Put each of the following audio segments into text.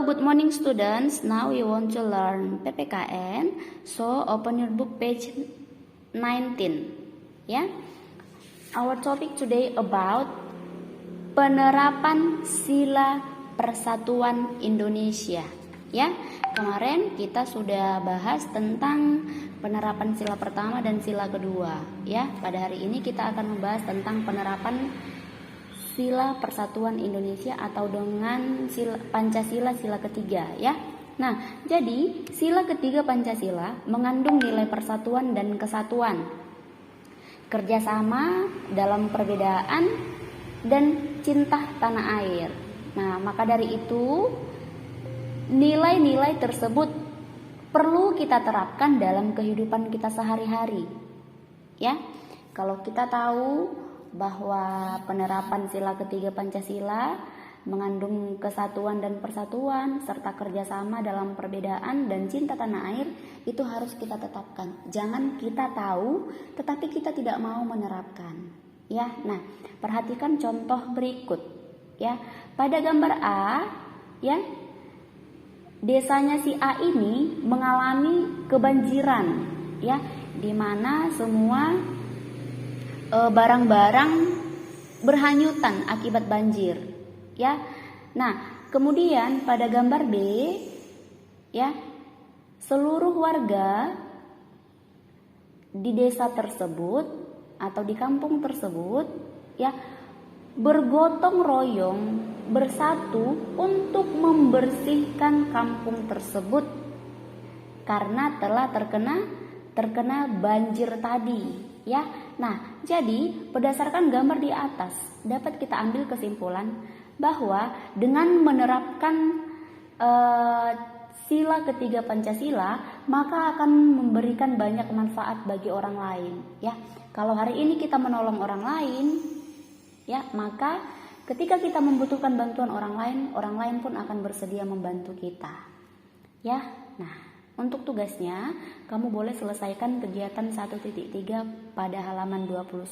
good morning students. Now we want to learn PPKN. So open your book page 19. Ya. Our topic today about penerapan sila persatuan Indonesia. Ya. Kemarin kita sudah bahas tentang penerapan sila pertama dan sila kedua. Ya. Pada hari ini kita akan membahas tentang penerapan sila persatuan Indonesia atau dengan Pancasila sila ketiga ya. Nah, jadi sila ketiga Pancasila mengandung nilai persatuan dan kesatuan, kerjasama dalam perbedaan, dan cinta tanah air. Nah, maka dari itu nilai-nilai tersebut perlu kita terapkan dalam kehidupan kita sehari-hari. Ya. Kalau kita tahu bahwa penerapan sila ketiga Pancasila mengandung kesatuan dan persatuan serta kerjasama dalam perbedaan dan cinta tanah air, itu harus kita tetapkan. Jangan kita tahu tetapi kita tidak mau menerapkan. Ya, nah perhatikan contoh berikut. Ya, pada gambar A, ya desanya si A ini mengalami kebanjiran, ya, di mana semua barang-barang berhanyutan akibat banjir, ya. Nah, kemudian pada gambar B, ya, seluruh warga di desa tersebut atau di kampung tersebut, ya, bergotong royong bersatu untuk membersihkan kampung tersebut karena telah terkena banjir tadi. Ya, nah jadi berdasarkan gambar di atas dapat kita ambil kesimpulan bahwa dengan menerapkan sila ketiga Pancasila maka akan memberikan banyak manfaat bagi orang lain. Ya, kalau hari ini kita menolong orang lain, ya maka ketika kita membutuhkan bantuan orang lain pun akan bersedia membantu kita. Ya, nah. Untuk tugasnya, kamu boleh selesaikan kegiatan 1.3 pada halaman 21.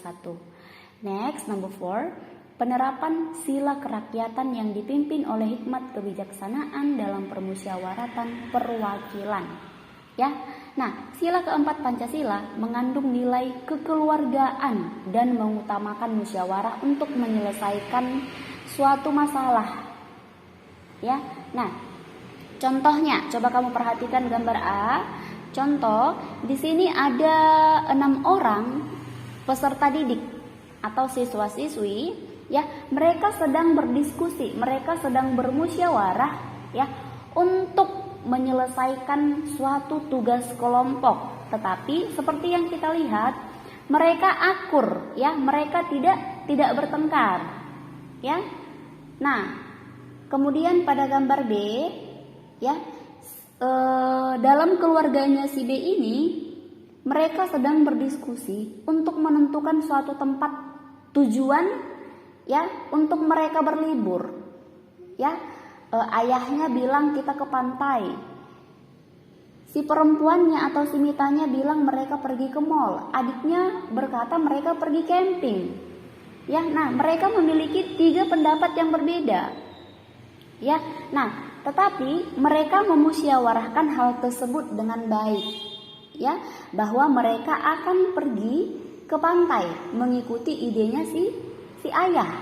Next, number 4. Penerapan sila kerakyatan yang dipimpin oleh hikmat kebijaksanaan dalam permusyawaratan perwakilan. Ya. Nah, sila keempat Pancasila mengandung nilai kekeluargaan dan mengutamakan musyawarah untuk menyelesaikan suatu masalah. Ya. Nah, contohnya, coba kamu perhatikan gambar A. Contoh, di sini ada 6 orang peserta didik atau siswa-siswi, ya. Mereka sedang berdiskusi, mereka sedang bermusyawarah, ya, untuk menyelesaikan suatu tugas kelompok. Tetapi seperti yang kita lihat, mereka akur, ya, mereka tidak bertengkar, ya. Nah, kemudian pada gambar B, ya, dalam keluarganya si B ini mereka sedang berdiskusi untuk menentukan suatu tempat tujuan, ya, untuk mereka berlibur. Ya, ayahnya bilang kita ke pantai, si perempuannya atau si Mitanya bilang mereka pergi ke mall, adiknya berkata mereka pergi camping. Ya, nah mereka memiliki 3 pendapat yang berbeda. Ya, nah tetapi mereka memusyawarahkan hal tersebut dengan baik, ya, bahwa mereka akan pergi ke pantai mengikuti idenya si ayah,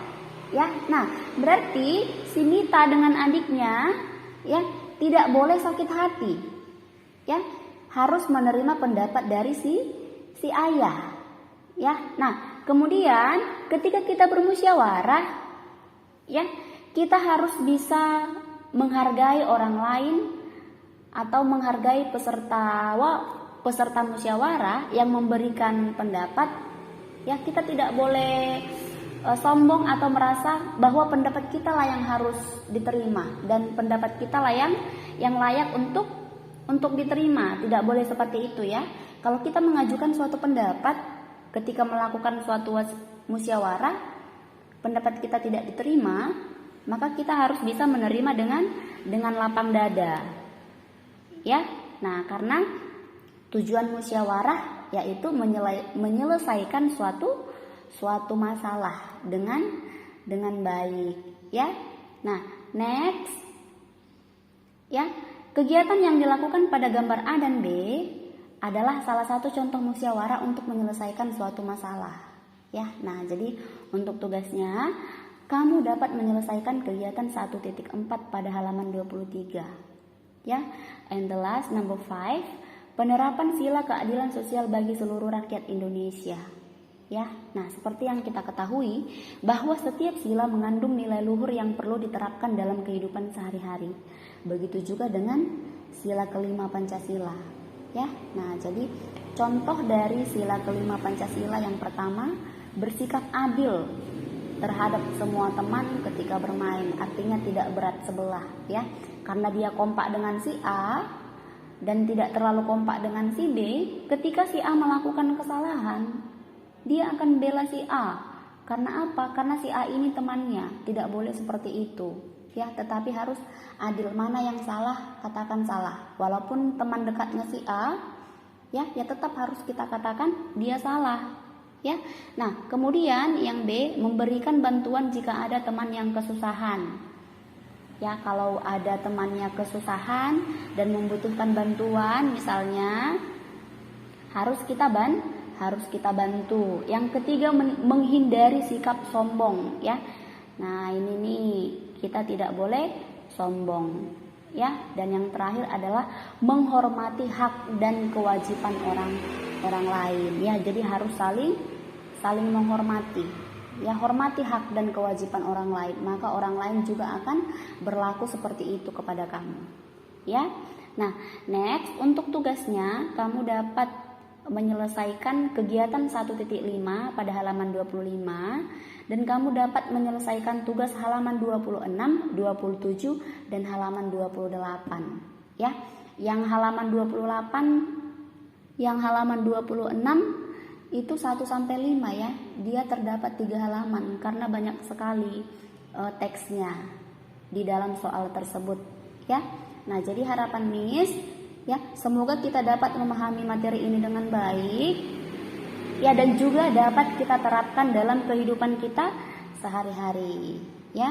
ya. Nah, berarti si Mita dengan adiknya, ya, tidak boleh sakit hati, ya, harus menerima pendapat dari si ayah, ya. Nah, kemudian ketika kita bermusyawarah, ya, kita harus bisa menghargai orang lain atau menghargai peserta musyawarah yang memberikan pendapat. Ya, kita tidak boleh sombong atau merasa bahwa pendapat kita lah yang harus diterima dan pendapat kita lah yang layak untuk diterima. Tidak boleh seperti itu, ya. Kalau kita mengajukan suatu pendapat ketika melakukan suatu musyawarah, pendapat kita tidak diterima, maka kita harus bisa menerima dengan lapang dada. Ya. Nah, karena tujuan musyawarah yaitu menyelesaikan suatu masalah dengan baik, ya. Nah, next. Ya, kegiatan yang dilakukan pada gambar A dan B adalah salah satu contoh musyawarah untuk menyelesaikan suatu masalah. Ya, nah jadi untuk tugasnya kamu dapat menyelesaikan kegiatan 1.4 pada halaman 23. Ya, and the last number 5, penerapan sila keadilan sosial bagi seluruh rakyat Indonesia. Ya, nah seperti yang kita ketahui bahwa setiap sila mengandung nilai luhur yang perlu diterapkan dalam kehidupan sehari-hari. Begitu juga dengan sila kelima Pancasila. Ya, nah jadi contoh dari sila kelima Pancasila yang pertama, bersikap adil terhadap semua teman ketika bermain, artinya tidak berat sebelah, ya. Karena dia kompak dengan si A dan tidak terlalu kompak dengan si B, ketika si A melakukan kesalahan, dia akan bela si A. Karena apa? Karena si A ini temannya. Tidak boleh seperti itu. Ya, tetapi harus adil. Mana yang salah, katakan salah. Walaupun teman dekatnya si A, ya tetap harus kita katakan dia salah. Ya. Nah, kemudian yang B, memberikan bantuan jika ada teman yang kesusahan. Ya, kalau ada temannya kesusahan dan membutuhkan bantuan misalnya, harus kita bantu. Yang ketiga, menghindari sikap sombong, ya. Nah, ini nih, kita tidak boleh sombong, ya. Dan yang terakhir adalah menghormati hak dan kewajiban orang lain, ya. Jadi harus saling menghormati. Ya, hormati hak dan kewajiban orang lain, maka orang lain juga akan berlaku seperti itu kepada kamu, ya. Nah, next, untuk tugasnya kamu dapat menyelesaikan kegiatan 1.5 pada halaman 25 dan kamu dapat menyelesaikan tugas halaman 26, 27 dan halaman 28, ya. Yang halaman 26 itu 1 sampai 5, ya. Dia terdapat 3 halaman karena banyak sekali teksnya di dalam soal tersebut, ya. Nah, jadi harapan Miss, ya, semoga kita dapat memahami materi ini dengan baik, ya, dan juga dapat kita terapkan dalam kehidupan kita sehari-hari, ya.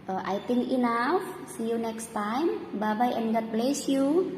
I think enough. See you next time. Bye bye and God bless you.